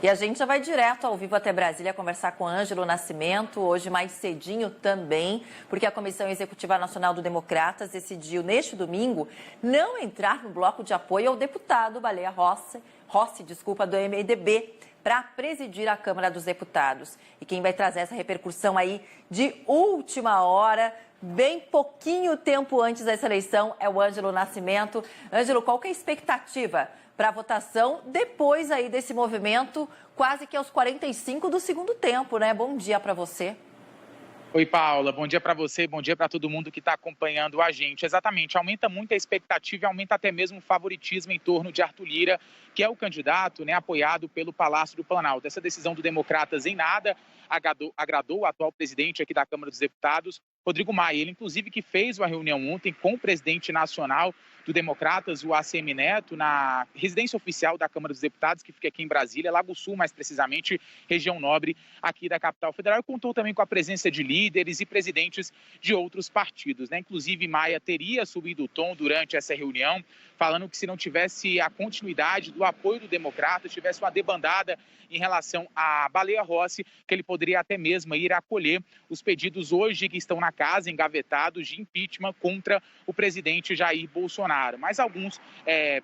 E a gente já vai direto ao vivo até Brasília conversar com Ângelo Nascimento, hoje mais cedinho também, porque a Comissão Executiva Nacional do Democratas decidiu, neste domingo, não entrar no bloco de apoio ao deputado Baleia Rossi, do MDB, para presidir a Câmara dos Deputados. E quem vai trazer essa repercussão aí de última hora, bem pouquinho tempo antes dessa eleição, é o Ângelo Nascimento. Ângelo, qual que é a expectativa para a votação depois aí desse movimento, quase que aos 45 do segundo tempo, né? Bom dia para você. Oi, Paula. Bom dia para você, bom dia para todo mundo que está acompanhando a gente. Exatamente, aumenta muito a expectativa e aumenta até mesmo o favoritismo em torno de Arthur Lira, que é o candidato, apoiado pelo Palácio do Planalto. Essa decisão do Democratas em nada agradou o atual presidente aqui da Câmara dos Deputados, Rodrigo Maia. Ele, inclusive, que fez uma reunião ontem com o presidente nacional do Democratas, o ACM Neto, na residência oficial da Câmara dos Deputados, que fica aqui em Brasília, Lago Sul, mais precisamente, região nobre aqui da capital federal. E contou também com a presença de líderes e presidentes de outros partidos, Inclusive, Maia teria subido o tom durante essa reunião, falando que se não tivesse a continuidade do apoio do Democrata, tivesse uma debandada em relação à Baleia Rossi, que ele poderia até mesmo ir acolher os pedidos hoje que estão na casa, engavetados, de impeachment contra o presidente Jair Bolsonaro. Mas alguns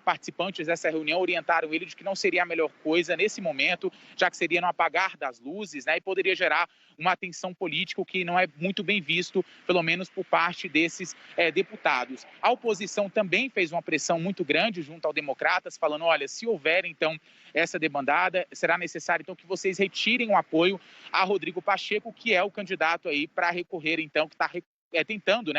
participantes dessa reunião orientaram ele de que não seria a melhor coisa nesse momento, já que seria no apagar das luzes, e poderia gerar uma tensão política, o que não é muito bem visto, pelo menos por parte desses deputados. A oposição também fez uma pressão muito grande junto ao Democratas, falando, olha, se houver, então, essa debandada, será necessário, então, que vocês retirem o apoio a Rodrigo Pacheco, que é o candidato aí para recorrer, então, que está tentando,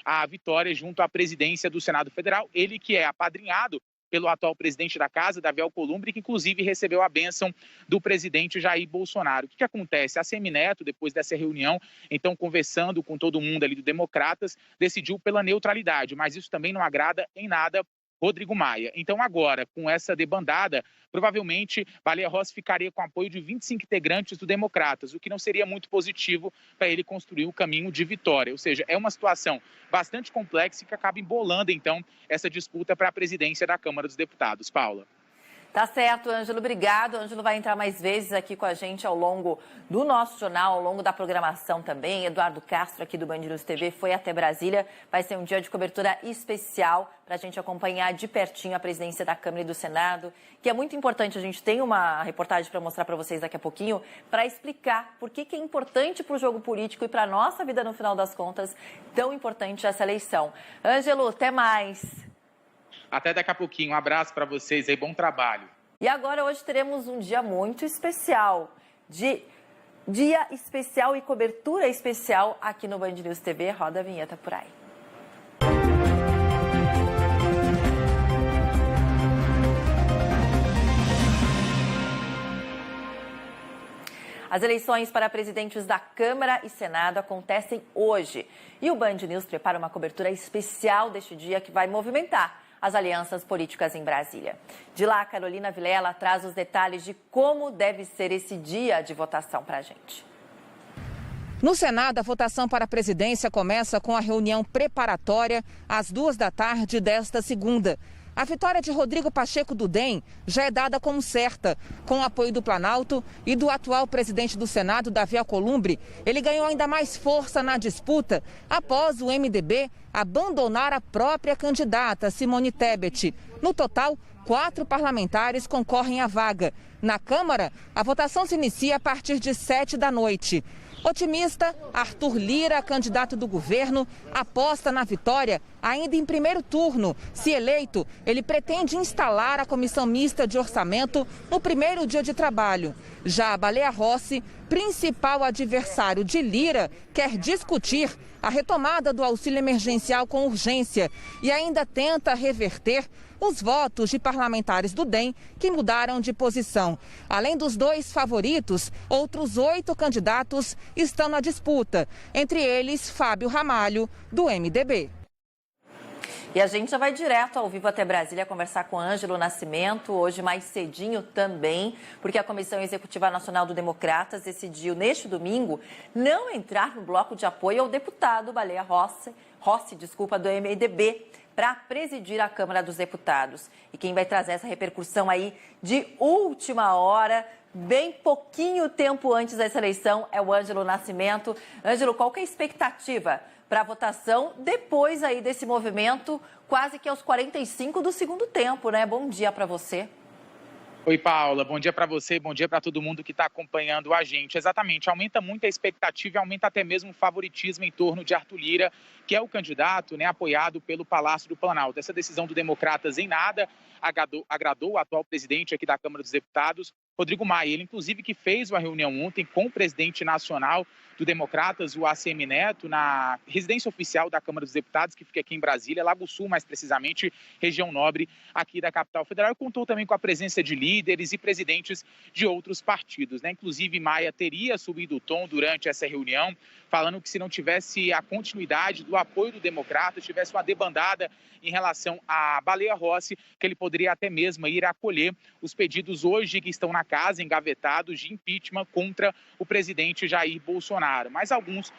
a vitória junto à presidência do Senado Federal. Ele que é apadrinhado pelo atual presidente da casa, Davi Alcolumbre, que inclusive recebeu a bênção do presidente Jair Bolsonaro. O que acontece? A ACM Neto, depois dessa reunião, então conversando com todo mundo ali do Democratas, decidiu pela neutralidade, mas isso também não agrada em nada Rodrigo Maia. Então agora, com essa debandada, provavelmente Baleia Rossi ficaria com apoio de 25 integrantes do Democratas, o que não seria muito positivo para ele construir o caminho de vitória. Ou seja, é uma situação bastante complexa que acaba embolando, então, essa disputa para a presidência da Câmara dos Deputados. Paula. Tá certo, Ângelo, obrigado. O Ângelo vai entrar mais vezes aqui com a gente ao longo do nosso jornal, ao longo da programação também. Eduardo Castro, aqui do Band News TV, foi até Brasília. Vai ser um dia de cobertura especial para a gente acompanhar de pertinho a presidência da Câmara e do Senado, que é muito importante. A gente tem uma reportagem para mostrar para vocês daqui a pouquinho, para explicar por que é importante para o jogo político e para a nossa vida, no final das contas, tão importante essa eleição. Ângelo, até mais. Até daqui a pouquinho. Um abraço para vocês aí, bom trabalho. E agora hoje teremos um dia muito especial, dia especial e cobertura especial aqui no Band News TV. Roda a vinheta por aí. As eleições para presidentes da Câmara e Senado acontecem hoje. E o Band News prepara uma cobertura especial deste dia que vai movimentar as alianças políticas em Brasília. De lá, Carolina Vilela traz os detalhes de como deve ser esse dia de votação para a gente. No Senado, a votação para a presidência começa com a reunião preparatória às 14h desta segunda. A vitória de Rodrigo Pacheco do DEM já é dada como certa. Com o apoio do Planalto e do atual presidente do Senado, Davi Alcolumbre, ele ganhou ainda mais força na disputa após o MDB abandonar a própria candidata, Simone Tebet. No total, 4 parlamentares concorrem à vaga. Na Câmara, a votação se inicia a partir de 19h. Otimista, Arthur Lira, candidato do governo, aposta na vitória ainda em primeiro turno. Se eleito, ele pretende instalar a comissão mista de orçamento no primeiro dia de trabalho. Já a Baleia Rossi, principal adversário de Lira, quer discutir a retomada do auxílio emergencial com urgência e ainda tenta reverter os votos de parlamentares do DEM que mudaram de posição. Além dos 2 favoritos, outros 8 candidatos estão na disputa, entre eles Fábio Ramalho, do MDB. E a gente já vai direto ao vivo até Brasília conversar com Ângelo Nascimento, hoje mais cedinho também, porque a Comissão Executiva Nacional do Democratas decidiu, neste domingo, não entrar no bloco de apoio ao deputado Baleia Rossi, do MDB, para presidir a Câmara dos Deputados. E quem vai trazer essa repercussão aí de última hora, bem pouquinho tempo antes dessa eleição, é o Ângelo Nascimento. Ângelo, qual que é a expectativa para a votação depois aí desse movimento, quase que aos 45 do segundo tempo, né? Bom dia para você. Oi, Paula. Bom dia para você, bom dia para todo mundo que está acompanhando a gente. Exatamente, aumenta muito a expectativa e aumenta até mesmo o favoritismo em torno de Arthur Lira, que é o candidato, né, apoiado pelo Palácio do Planalto. Essa decisão do Democratas em nada agradou o atual presidente aqui da Câmara dos Deputados, Rodrigo Maia. Ele, inclusive, que fez uma reunião ontem com o presidente nacional do Democratas, o ACM Neto, na residência oficial da Câmara dos Deputados, que fica aqui em Brasília, Lago Sul, mais precisamente, região nobre aqui da capital federal. E contou também com a presença de líderes e presidentes de outros partidos, né? Inclusive, Maia teria subido o tom durante essa reunião, falando que se não tivesse a continuidade do apoio do Democrata, tivesse uma debandada em relação a Baleia Rossi, que ele poderia até mesmo ir acolher os pedidos hoje que estão na casa, engavetados, de impeachment contra o presidente Jair Bolsonaro. Mas alguns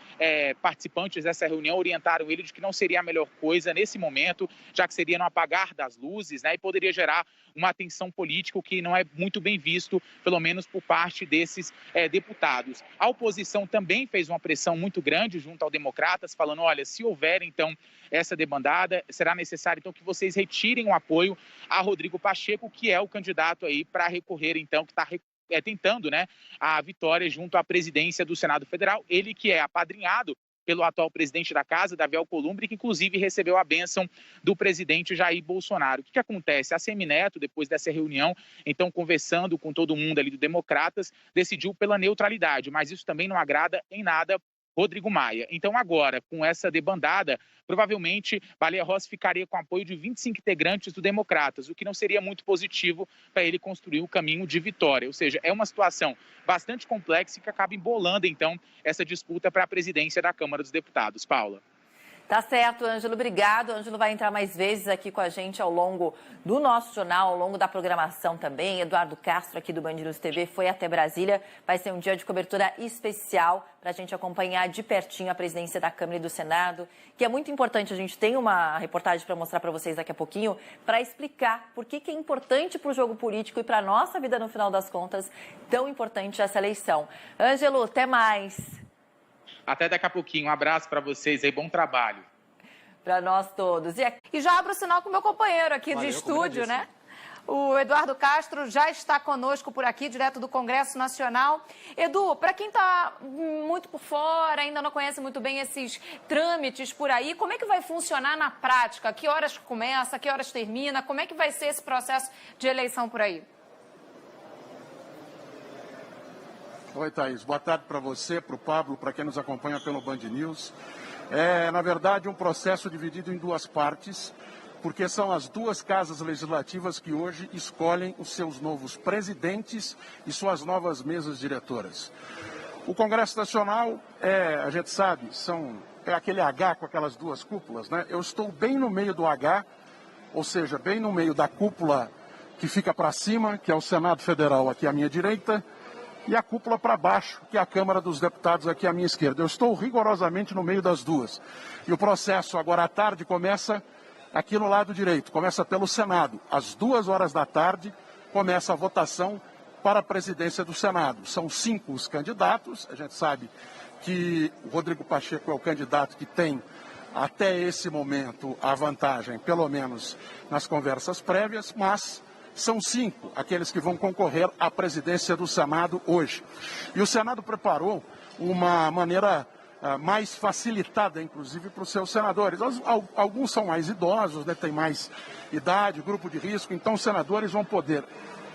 participantes dessa reunião orientaram ele de que não seria a melhor coisa nesse momento, já que seria no apagar das luzes, né, e poderia gerar uma tensão política que não é muito bem visto, pelo menos por parte desses deputados. A oposição também fez uma pressão muito grande junto ao Democratas, falando, olha, se houver então essa debandada, será necessário então que vocês retirem o apoio a Rodrigo Pacheco, que é o candidato aí para recorrer então, que está tentando, né, a vitória junto à presidência do Senado Federal, ele que é apadrinhado pelo atual presidente da casa, Davi Alcolumbre, que inclusive recebeu a bênção do presidente Jair Bolsonaro. O que acontece? A ACM Neto, depois dessa reunião, então conversando com todo mundo ali do Democratas, decidiu pela neutralidade, mas isso também não agrada em nada Rodrigo Maia. Então agora, com essa debandada, provavelmente Baleia Rossi ficaria com apoio de 25 integrantes do Democratas, o que não seria muito positivo para ele construir o caminho de vitória. Ou seja, é uma situação bastante complexa e que acaba embolando, então, essa disputa para a presidência da Câmara dos Deputados. Paula. Tá certo, Ângelo, obrigado. Ângelo vai entrar mais vezes aqui com a gente ao longo do nosso jornal, ao longo da programação também. Eduardo Castro, aqui do Band News TV, foi até Brasília. Vai ser um dia de cobertura especial para a gente acompanhar de pertinho a presidência da Câmara e do Senado, que é muito importante. A gente tem uma reportagem para mostrar para vocês daqui a pouquinho, para explicar por que é importante para o jogo político e para a nossa vida, no final das contas, tão importante essa eleição. Ângelo, até mais. Até daqui a pouquinho. Um abraço para vocês aí. Bom trabalho. Para nós todos. E já abro o sinal com o meu companheiro aqui de estúdio, né? O Eduardo Castro já está conosco por aqui, direto do Congresso Nacional. Edu, para quem está muito por fora, ainda não conhece muito bem esses trâmites por aí, como é que vai funcionar na prática? Que horas começa, que horas termina? Como é que vai ser esse processo de eleição por aí? Oi, Thaís. Boa tarde para você, para o Pablo, para quem nos acompanha pelo Band News. Na verdade, um processo dividido em duas partes, porque são as duas casas legislativas que hoje escolhem os seus novos presidentes e suas novas mesas diretoras. O Congresso Nacional, a gente sabe, é aquele H com aquelas duas cúpulas, né? Eu estou bem no meio do H, ou seja, bem no meio da cúpula que fica para cima, que é o Senado Federal aqui à minha direita, e a cúpula para baixo, que é a Câmara dos Deputados aqui à minha esquerda. Eu estou rigorosamente no meio das duas. E o processo agora à tarde começa aqui no lado direito, começa pelo Senado. Às 2 horas da tarde começa a votação para a presidência do Senado. São 5 os candidatos, a gente sabe que o Rodrigo Pacheco é o candidato que tem até esse momento a vantagem, pelo menos nas conversas prévias, mas são 5 aqueles que vão concorrer à presidência do Senado hoje. E o Senado preparou uma maneira mais facilitada, inclusive, para os seus senadores. Alguns são mais idosos, né, têm mais idade, grupo de risco, então os senadores vão poder,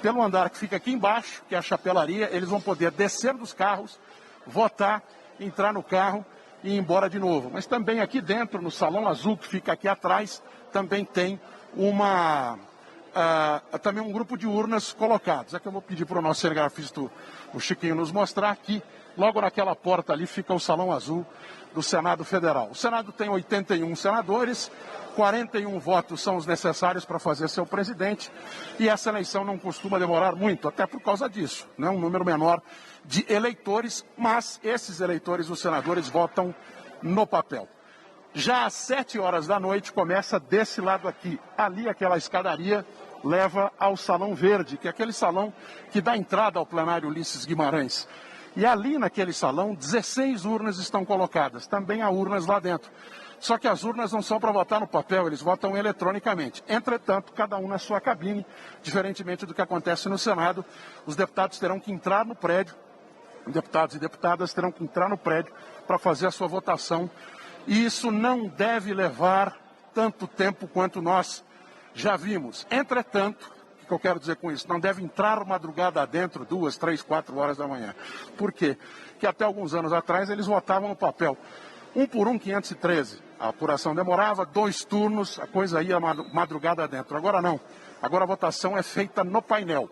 pelo andar que fica aqui embaixo, que é a chapelaria, eles vão poder descer dos carros, votar, entrar no carro e ir embora de novo. Mas também aqui dentro, no Salão Azul, que fica aqui atrás, também tem uma também um grupo de urnas colocados. É que eu vou pedir para o nosso cinegrafista, o Chiquinho, nos mostrar aqui. Logo naquela porta ali fica o Salão Azul do Senado Federal. O Senado tem 81 senadores, 41 votos são os necessários para fazer seu presidente, e essa eleição não costuma demorar muito, até por causa disso, né? Um número menor de eleitores, mas esses eleitores, os senadores, votam no papel. Já às 7 horas da noite começa desse lado aqui. Ali aquela escadaria leva ao Salão Verde, que é aquele salão que dá entrada ao plenário Ulisses Guimarães. E ali naquele salão, 16 urnas estão colocadas. Também há urnas lá dentro. Só que as urnas não são para votar no papel, eles votam eletronicamente. Entretanto, cada um na sua cabine, diferentemente do que acontece no Senado, os deputados terão que entrar no prédio, deputados e deputadas terão que entrar no prédio para fazer a sua votação. E isso não deve levar tanto tempo quanto nós já vimos. Entretanto, o que eu quero dizer com isso? Não deve entrar madrugada adentro, 2, 3, 4 horas da manhã. Por quê? Porque até alguns anos atrás eles votavam no papel. 1 por 1, 513. A apuração demorava, 2 turnos, a coisa ia madrugada adentro. Agora não. Agora a votação é feita no painel,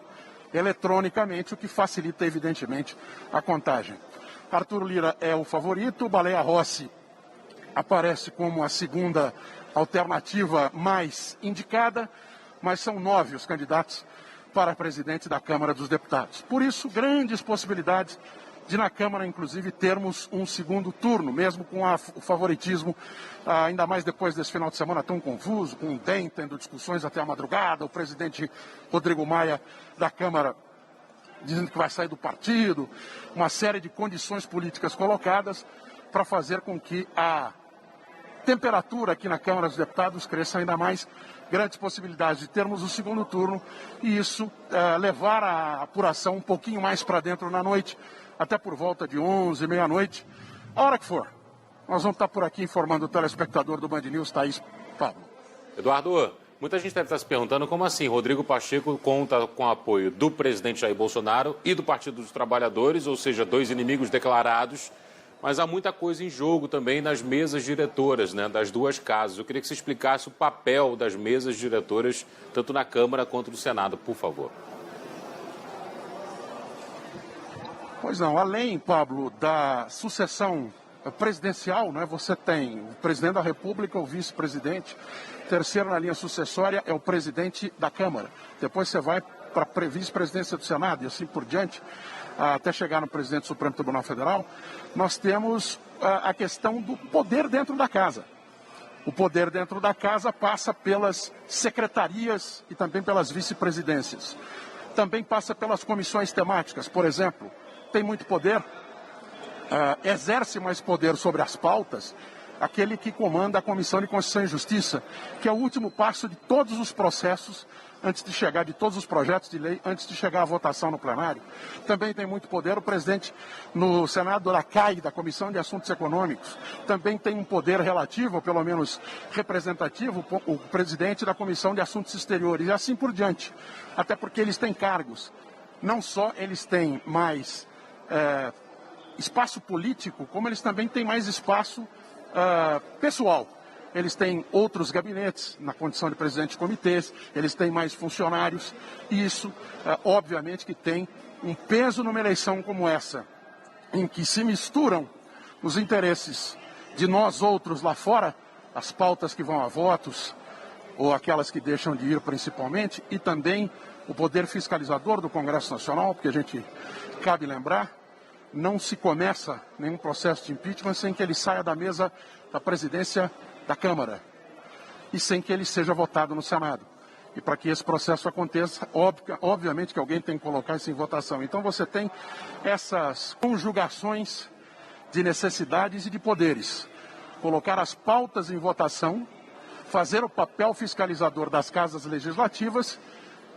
eletronicamente, o que facilita, evidentemente, a contagem. Arthur Lira é o favorito, Baleia Rossi aparece como a segunda alternativa mais indicada, mas são 9 os candidatos para presidente da Câmara dos Deputados. Por isso, grandes possibilidades de na Câmara, inclusive, termos um segundo turno, mesmo com o favoritismo, ainda mais depois desse final de semana tão confuso, com o DEM tendo discussões até a madrugada, o presidente Rodrigo Maia da Câmara dizendo que vai sair do partido, uma série de condições políticas colocadas para fazer com que a temperatura aqui na Câmara dos Deputados cresça ainda mais, grandes possibilidades de termos o segundo turno e isso levar a apuração um pouquinho mais para dentro na noite, até por volta de 11, meia-noite, a hora que for. Nós vamos estar por aqui informando o telespectador do Band News, Thaís, Pablo. Eduardo, muita gente deve estar se perguntando como assim Rodrigo Pacheco conta com o apoio do presidente Jair Bolsonaro e do Partido dos Trabalhadores, ou seja, 2 inimigos declarados, mas há muita coisa em jogo também nas mesas diretoras, né, das 2 casas. Eu queria que você explicasse o papel das mesas diretoras, tanto na Câmara quanto no Senado, por favor. Pois não, além, Pablo, da sucessão presidencial, né, você tem o presidente da República, o vice-presidente, terceiro na linha sucessória é o presidente da Câmara. Depois você vai para a vice-presidência do Senado e assim por diante, até chegar no presidente do Supremo Tribunal Federal. Nós temos a questão do poder dentro da casa. O poder dentro da casa passa pelas secretarias e também pelas vice-presidências. Também passa pelas comissões temáticas, por exemplo. Tem muito poder, exerce mais poder sobre as pautas, aquele que comanda a Comissão de Constituição e Justiça, que é o último passo de todos os processos, antes de chegar, de todos os projetos de lei, antes de chegar à votação no plenário. Também tem muito poder o presidente no Senado da CAI, da Comissão de Assuntos Econômicos. Também tem um poder relativo, ou pelo menos representativo, o presidente da Comissão de Assuntos Exteriores, e assim por diante. Até porque eles têm cargos. Não só eles têm mais espaço político, como eles também têm mais espaço pessoal. Eles têm outros gabinetes na condição de presidente de comitês, eles têm mais funcionários, e isso, obviamente, que tem um peso numa eleição como essa, em que se misturam os interesses de nós outros lá fora, as pautas que vão a votos, ou aquelas que deixam de ir principalmente, e também o poder fiscalizador do Congresso Nacional, porque a gente cabe lembrar, não se começa nenhum processo de impeachment sem que ele saia da mesa da presidência da Câmara e sem que ele seja votado no Senado. E para que esse processo aconteça, obviamente que alguém tem que colocar isso em votação. Então você tem essas conjugações de necessidades e de poderes. Colocar as pautas em votação, fazer o papel fiscalizador das casas legislativas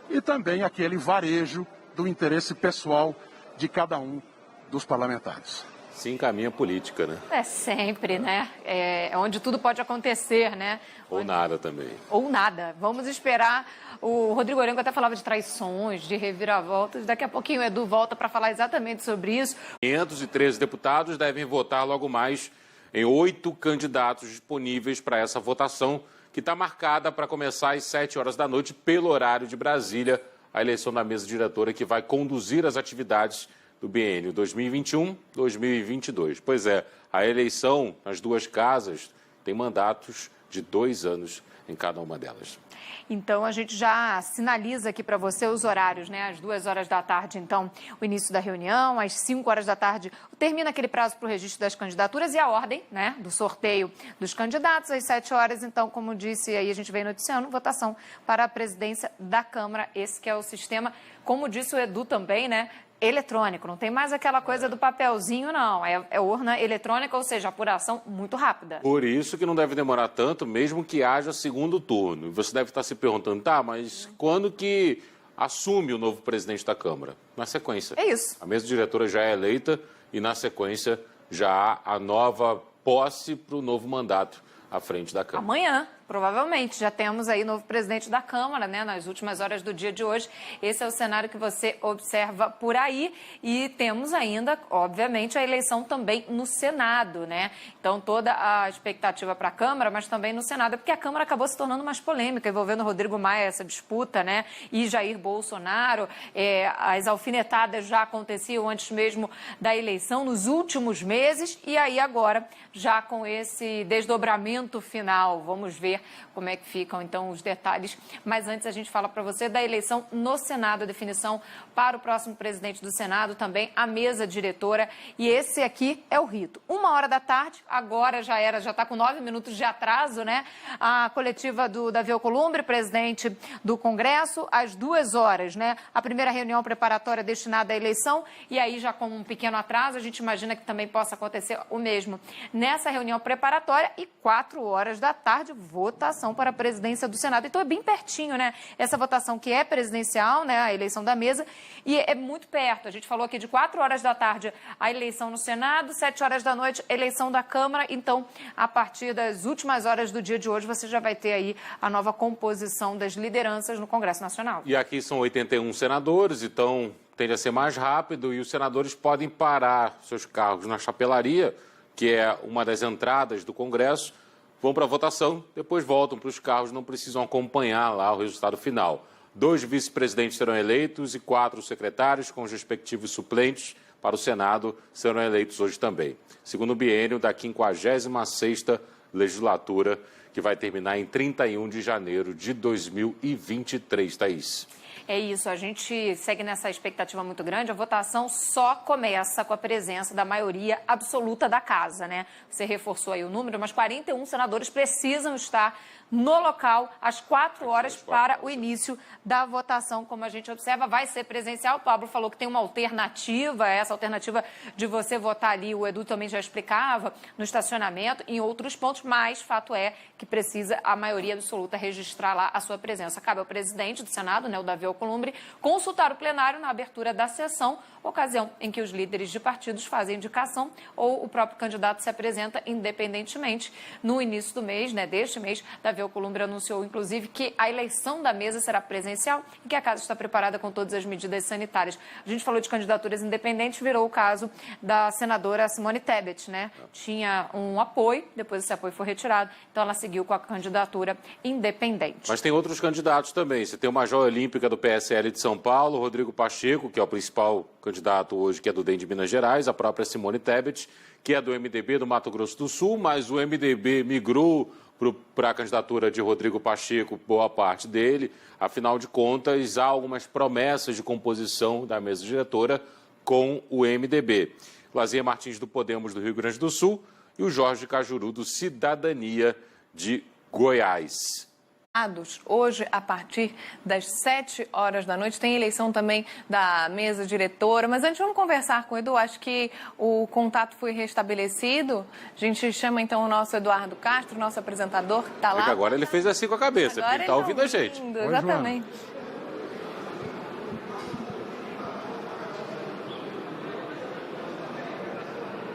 e também aquele varejo do interesse pessoal de cada um dos parlamentares. Se encaminha política, né? É sempre, né? É onde tudo pode acontecer, né? Ou nada também. Ou nada. Vamos esperar. O Rodrigo Orengo até falava de traições, de reviravoltas. Daqui a pouquinho o Edu volta para falar exatamente sobre isso. 513 deputados devem votar logo mais em 8 candidatos disponíveis para essa votação, que está marcada para começar às 7 horas da noite, pelo horário de Brasília, a eleição da mesa diretora que vai conduzir as atividades do biênio 2021-2022. Pois é, a eleição nas duas casas tem mandatos de 2 anos em cada uma delas. Então, a gente já sinaliza aqui para você os horários, né? Às 2 horas da tarde, então, o início da reunião. Às 5 horas da tarde, termina aquele prazo para o registro das candidaturas e a ordem, né, do sorteio dos candidatos. Às 7 horas, então, como disse, aí a gente vem noticiando, votação para a presidência da Câmara. Esse que é o sistema, como disse o Edu também, né? Eletrônico, não tem mais aquela coisa do papelzinho, não. É urna eletrônica, ou seja, apuração muito rápida. Por isso que não deve demorar tanto, mesmo que haja segundo turno. Você deve estar se perguntando, tá, mas quando que assume o novo presidente da Câmara? Na sequência. É isso. A mesa diretora já é eleita e, na sequência, já há a nova posse para o novo mandato à frente da Câmara. Amanhã, provavelmente, já temos aí novo presidente da Câmara, né, nas últimas horas do dia de hoje. Esse é o cenário que você observa por aí. E temos ainda, obviamente, a eleição também no Senado, né? Então, toda a expectativa para a Câmara, mas também no Senado, porque a Câmara acabou se tornando mais polêmica, envolvendo Rodrigo Maia, essa disputa, né? E Jair Bolsonaro. As alfinetadas já aconteciam antes mesmo da eleição, nos últimos meses, e aí agora, já com esse desdobramento final, vamos ver como é que ficam, então, os detalhes. Mas antes a gente fala para você da eleição no Senado, a definição para o próximo presidente do Senado, também a mesa diretora. E esse aqui é o rito. 1 hora da tarde, agora já está com 9 minutos de atraso, né? A coletiva do Davi Alcolumbre, presidente do Congresso, às 2 horas, né? A primeira reunião preparatória destinada à eleição, e aí já com um pequeno atraso, a gente imagina que também possa acontecer o mesmo nessa reunião preparatória, e 4 horas da tarde, votação para a presidência do Senado. Então é bem pertinho, né? Essa votação que é presidencial, né? A eleição da mesa, e é muito perto. A gente falou aqui de 4 horas da tarde a eleição no Senado, 7 horas da noite eleição da Câmara. Então, a partir das últimas horas do dia de hoje, você já vai ter aí a nova composição das lideranças no Congresso Nacional. E aqui são 81 senadores, então tende a ser mais rápido, e os senadores podem parar seus cargos na chapelaria, que é uma das entradas do Congresso, vão para a votação, depois voltam para os carros, não precisam acompanhar lá o resultado final. 2 vice-presidentes serão eleitos e 4 secretários com os respectivos suplentes para o Senado serão eleitos hoje também. Segundo o biênio da 56ª legislatura, que vai terminar em 31 de janeiro de 2023, Thaís. É isso, a gente segue nessa expectativa muito grande. A votação só começa com a presença da maioria absoluta da casa, né? Você reforçou aí o número, mas 41 senadores precisam estar no local às 4 horas para o início da votação. Como a gente observa, vai ser presencial. O Pablo falou que tem uma alternativa, essa alternativa de você votar ali, o Edu também já explicava, no estacionamento, em outros pontos, mas fato é que precisa a maioria absoluta registrar lá a sua presença. Cabe ao presidente do Senado, né, o Davi Alcolumbre, consultar o plenário na abertura da sessão, ocasião em que os líderes de partidos fazem indicação ou o próprio candidato se apresenta independentemente. No início do mês, né, deste mês, Davi Alcolumbre anunciou, inclusive, que a eleição da mesa será presencial e que a casa está preparada com todas as medidas sanitárias. A gente falou de candidaturas independentes, virou o caso da senadora Simone Tebet, né? Tinha um apoio, depois esse apoio foi retirado, então ela seguiu com a candidatura independente. Mas tem outros candidatos também. Você tem uma joia olímpica do PSL de São Paulo, Rodrigo Pacheco, que é o principal candidato hoje, que é do DEM de Minas Gerais, a própria Simone Tebet, que é do MDB do Mato Grosso do Sul, mas o MDB migrou para a candidatura de Rodrigo Pacheco, boa parte dele. Afinal de contas, há algumas promessas de composição da mesa diretora com o MDB. Lazier Martins, do Podemos, do Rio Grande do Sul, e o Jorge Cajuru, do Cidadania, de Goiás. Hoje, a partir das 7 horas da noite, tem eleição também da mesa diretora. Mas antes, vamos conversar com o Edu. Acho que o contato foi restabelecido. A gente chama, então, o nosso Eduardo Castro, nosso apresentador, que está lá. Porque agora ele fez assim com a cabeça, agora porque ele está ouvindo a gente. Exatamente.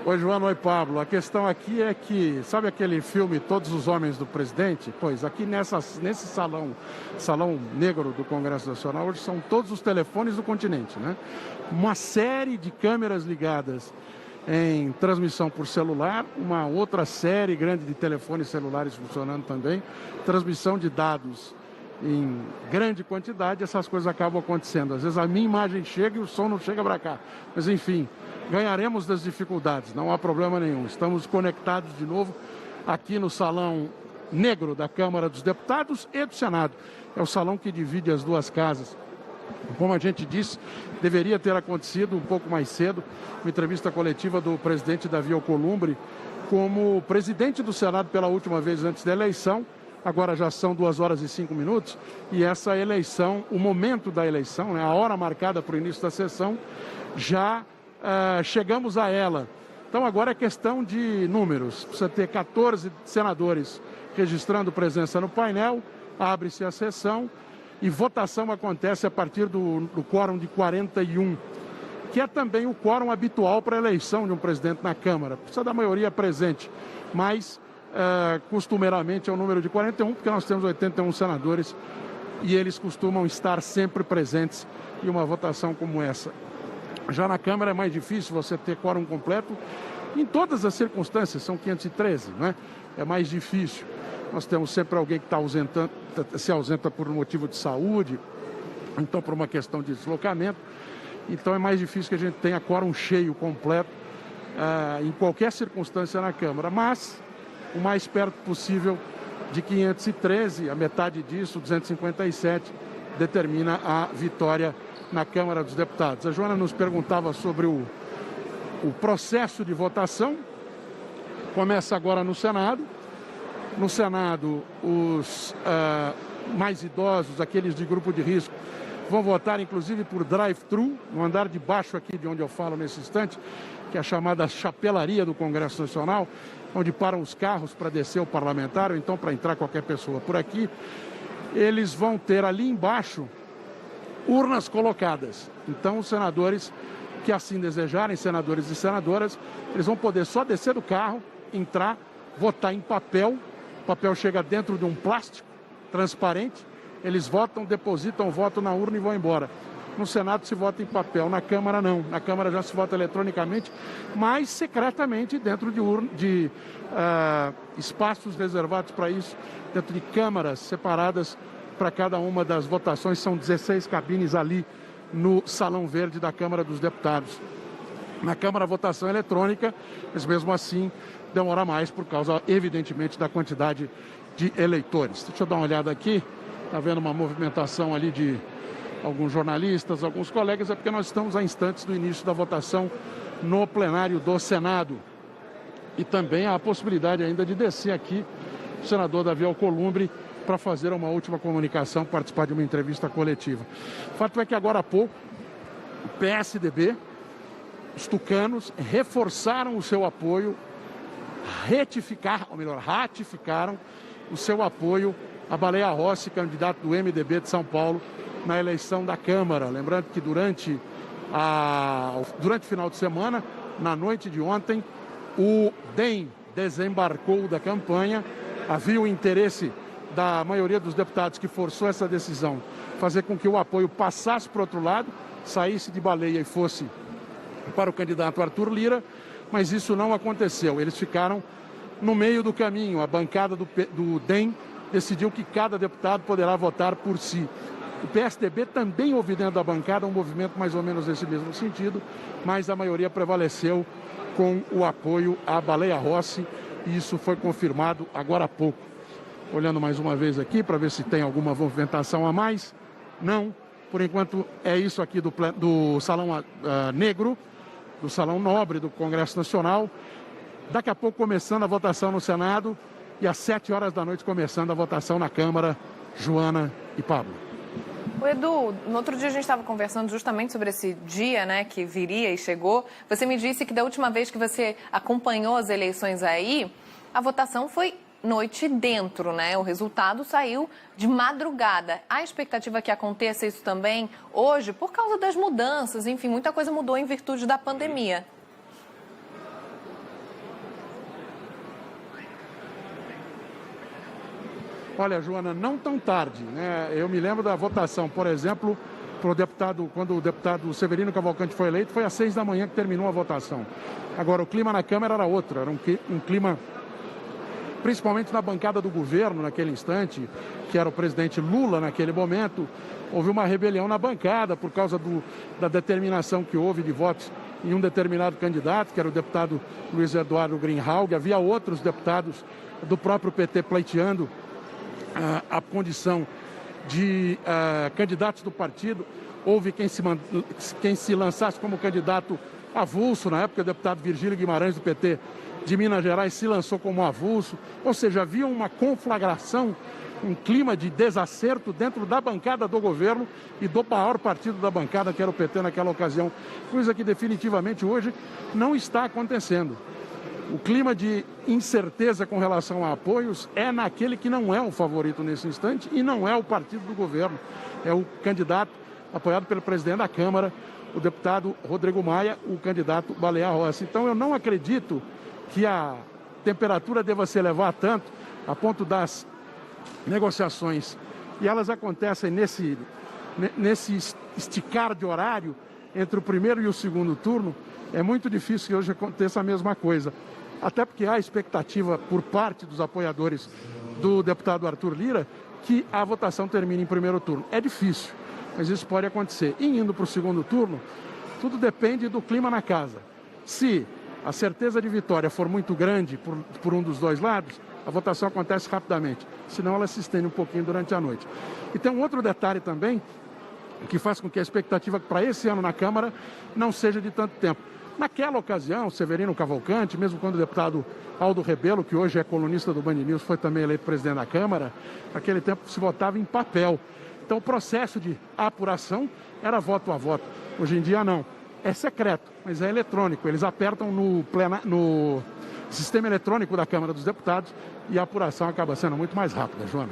Oi, Joana, oi, Pablo. A questão aqui é que, sabe aquele filme Todos os Homens do Presidente? Pois, aqui nesse salão negro do Congresso Nacional, hoje são todos os telefones do continente, né? Uma série de câmeras ligadas em transmissão por celular, uma outra série grande de telefones celulares funcionando também, transmissão de dados em grande quantidade, essas coisas acabam acontecendo. Às vezes a minha imagem chega e o som não chega para cá. Mas enfim, ganharemos das dificuldades, não há problema nenhum. Estamos conectados de novo aqui no Salão Negro da Câmara dos Deputados e do Senado. É o salão que divide as duas casas. Como a gente disse, deveria ter acontecido um pouco mais cedo, uma entrevista coletiva do presidente Davi Alcolumbre como presidente do Senado pela última vez antes da eleição. Agora já são 2 horas e 5 minutos e essa eleição, o momento da eleição, né, a hora marcada para o início da sessão, já chegamos a ela. Então agora é questão de números. Precisa ter 14 senadores registrando presença no painel, abre-se a sessão e votação acontece a partir do quórum de 41, que é também o quórum habitual para a eleição de um presidente na Câmara. Precisa da maioria presente, mas costumeiramente é o número de 41, porque nós temos 81 senadores e eles costumam estar sempre presentes em uma votação como essa. Já na Câmara é mais difícil você ter quórum completo em todas as circunstâncias, são 513, né? É mais difícil. Nós temos sempre alguém que se ausenta por motivo de saúde, então por uma questão de deslocamento. Então é mais difícil que a gente tenha quórum cheio, completo, em qualquer circunstância na Câmara. Mas o mais perto possível de 513, a metade disso, 257, determina a vitória na Câmara dos Deputados. A Joana nos perguntava sobre o processo de votação. Começa agora no Senado. No Senado, os mais idosos, aqueles de grupo de risco, vão votar inclusive por drive-thru, no andar de baixo aqui de onde eu falo nesse instante, que é a chamada chapelaria do Congresso Nacional, onde param os carros para descer o parlamentar, ou então para entrar qualquer pessoa por aqui. Eles vão ter ali embaixo urnas colocadas. Então, os senadores que assim desejarem, senadores e senadoras, eles vão poder só descer do carro, entrar, votar em papel. O papel chega dentro de um plástico transparente, eles votam, depositam o voto na urna e vão embora. No Senado se vota em papel, na Câmara não. Na Câmara já se vota eletronicamente, mas secretamente dentro de espaços reservados para isso, dentro de câmaras separadas para cada uma das votações. São 16 cabines ali no Salão Verde da Câmara dos Deputados. Na Câmara a votação é eletrônica, mas mesmo assim demora mais por causa, evidentemente, da quantidade de eleitores. Deixa eu dar uma olhada aqui, está vendo uma movimentação ali de alguns jornalistas, alguns colegas, é porque nós estamos a instantes do início da votação no plenário do Senado. E também há a possibilidade ainda de descer aqui o senador Davi Alcolumbre para fazer uma última comunicação, participar de uma entrevista coletiva. O fato é que agora há pouco o PSDB, os tucanos, reforçaram o seu apoio, ratificaram o seu apoio a Baleia Rossi, candidato do MDB de São Paulo, na eleição da Câmara. Lembrando que durante o final de semana, na noite de ontem, o DEM desembarcou da campanha. Havia o interesse da maioria dos deputados que forçou essa decisão, fazer com que o apoio passasse para o outro lado, saísse de Baleia e fosse para o candidato Arthur Lira, mas isso não aconteceu. Eles ficaram no meio do caminho. A bancada do DEM decidiu que cada deputado poderá votar por si. O PSDB também houve dentro da bancada um movimento mais ou menos nesse mesmo sentido, mas a maioria prevaleceu com o apoio à Baleia Rossi, e isso foi confirmado agora há pouco. Olhando mais uma vez aqui para ver se tem alguma movimentação a mais. Não, por enquanto é isso aqui do Salão Negro, do Salão Nobre do Congresso Nacional. Daqui a pouco começando a votação no Senado e às 7 horas da noite começando a votação na Câmara. Joana e Pablo. O Edu, no outro dia a gente estava conversando justamente sobre esse dia, né, que viria e chegou. Você me disse que da última vez que você acompanhou as eleições aí, a votação foi noite dentro, né? O resultado saiu de madrugada. Há expectativa que aconteça isso também hoje por causa das mudanças, enfim, muita coisa mudou em virtude da pandemia. Olha, Joana, não tão tarde, né? Eu me lembro da votação, por exemplo, quando o deputado Severino Cavalcante foi eleito, foi às 6 da manhã que terminou a votação. Agora, o clima na Câmara era outro, era um clima, principalmente na bancada do governo naquele instante, que era o presidente Lula naquele momento. Houve uma rebelião na bancada por causa da determinação que houve de votos em um determinado candidato, que era o deputado Luiz Eduardo Greenhalgh. Havia outros deputados do próprio PT pleiteando a condição de candidatos do partido. Houve quem se lançasse como candidato avulso, na época o deputado Virgílio Guimarães do PT de Minas Gerais se lançou como avulso, ou seja, havia uma conflagração, um clima de desacerto dentro da bancada do governo e do maior partido da bancada, que era o PT naquela ocasião, coisa que definitivamente hoje não está acontecendo. O clima de incerteza com relação a apoios é naquele que não é o favorito nesse instante e não é o partido do governo, é o candidato apoiado pelo presidente da Câmara, o deputado Rodrigo Maia, o candidato Baleia Rossi. Então eu não acredito que a temperatura deva se elevar tanto a ponto das negociações, e elas acontecem nesse esticar de horário entre o primeiro e o segundo turno. É muito difícil que hoje aconteça a mesma coisa, até porque há expectativa por parte dos apoiadores do deputado Arthur Lira que a votação termine em primeiro turno. É difícil, mas isso pode acontecer. E indo para o segundo turno, tudo depende do clima na casa. Se a certeza de vitória for muito grande por um dos dois lados, a votação acontece rapidamente, senão ela se estende um pouquinho durante a noite. E tem um outro detalhe também, que faz com que a expectativa para esse ano na Câmara não seja de tanto tempo. Naquela ocasião, Severino Cavalcante, mesmo quando o deputado Aldo Rebelo, que hoje é colunista do Band News, foi também eleito presidente da Câmara, naquele tempo se votava em papel. Então o processo de apuração era voto a voto. Hoje em dia não. É secreto, mas é eletrônico. Eles apertam no sistema eletrônico da Câmara dos Deputados e a apuração acaba sendo muito mais rápida, Joana.